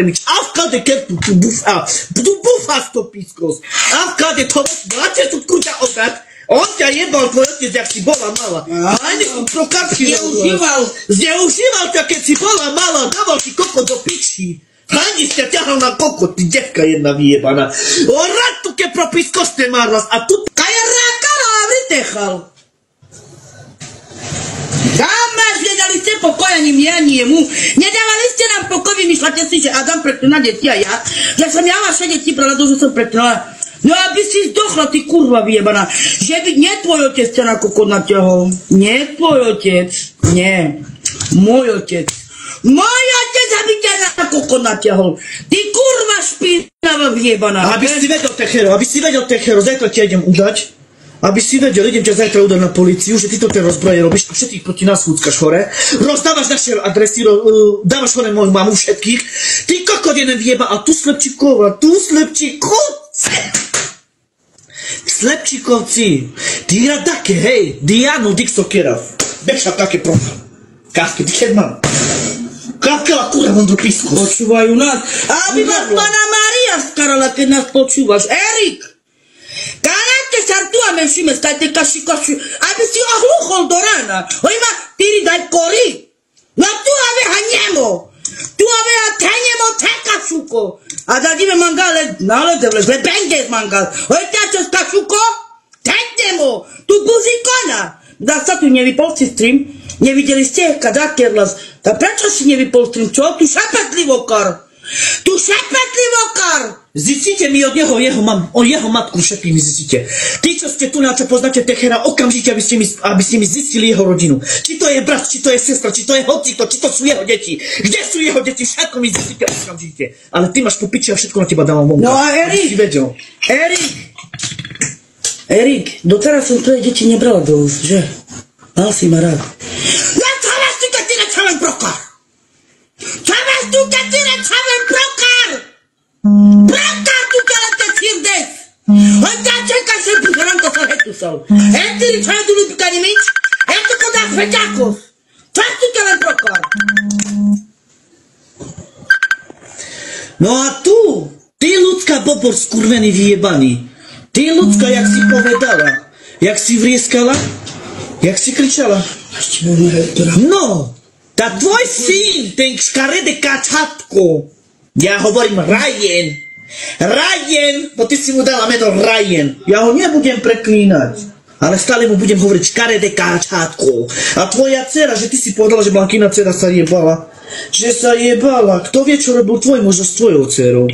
Auf care chiar tu bufa stopiskos. Auf care to bracie tu kurcia ogat. On ťa jebal tvoj otec, jak si bola malá. Aj nech prokapky zneužíval ťa, keď si bola malá. Dával ti kokot do piči. Hani si ťa ťahal na kokot, ty devka jedna vyjebaná. O ratu ke propiskos te marlas. A tu... Kaja rákala a vytechal. Nedali ste pokoj ani mne, ani jemu. Nedávali ste nám pokoj, vymýšľate si, že Adam preklina deti a ja. Že som ja vaše deti pravdu, že som preklina. No aby si zdochla, ty kurva vyjebaná. Že by nie tvoj otec ťa na kokot natiahol. Nie tvoj otec. Nie. Môj otec. Môj otec, aby ťa na kokot natiahol. Ty kurva špinava vyjebaná. Aby si vedel, Techero, zajtra ťa idem udať. Aby si vedel, idem ťa zajtra udať na políciu, že ty to tie rozbroje robíš a všetkých proti nás húckaš hore. Rozdávaš naše adresy, dávaš hore moju mamu všetkých. Ty kokot jeden vyjeba a tu Slepčíkovci. Ty radake, hej, Dianu Dixokerav. Beša také procha. Kávke, ty keď mám. Kávkela kurva mondru pisku. Počúvajú nás. Aby vás Pana Mária skarala, keď nás počúvaš. Erik! Kanate sartuame și me stai te ca și aby si ohluchol do rána. Ojma, tyri daj kori. No tu ave haniemo. Tu ave ataniemo teka šuko. A da dime mangale, nale devle, zle benges mangal. Ojte čo ska šuko? Tejtemo. Tu buzikona. Da sa tu nevypol si stream. Nevideli ste, kada kerlas. Da prečo si nevypol stream? Čo? Tu šapetlivo kar. Tu šapetlivo kar. Zistite mi od neho jeho matku všetkých mi zistite. Tí, čo ste tu na čo poznáte Techera, okamžite, aby ste mi zistili jeho rodinu. Či to je brat, či to je sestra, či to je hocito, či to sú jeho deti. Kde sú jeho deti, všetko mi zistite okamžite. Ale ty máš po piči a všetko na teba dávam vonka. No a Erik, doteraz som tvoje deti nebrala do úst, že? Mal si ma rád. No čo vás tu, keď ty nečaven prokar? Čo vás tu, keď ty nečaven prokar? Prokar tu, keď te cirdes! Oj, ta čeka se buzeranko sa hetusal. Ty čo tu lupikani mič? Tu kodá feťakos. Čo vás tu, keď prokar? No a tu, ty ľudská bobor skurvený vyjebaný. Ty ľudská, jak si povedala, jak si vrieskala, jak si kričala. No, tá tvoj syn, ten škaredé kačatko, ja hovorím Ryan, bo ty si mu dala meno Ryan, ja ho nebudem preklínať, ale stále mu budem hovoriť škaredé kačatko. A tvoja dcera, že ty si povedala, že Blankina dcera sa jebala, kto vie, čo robil tvoj muž s tvojou dcerou?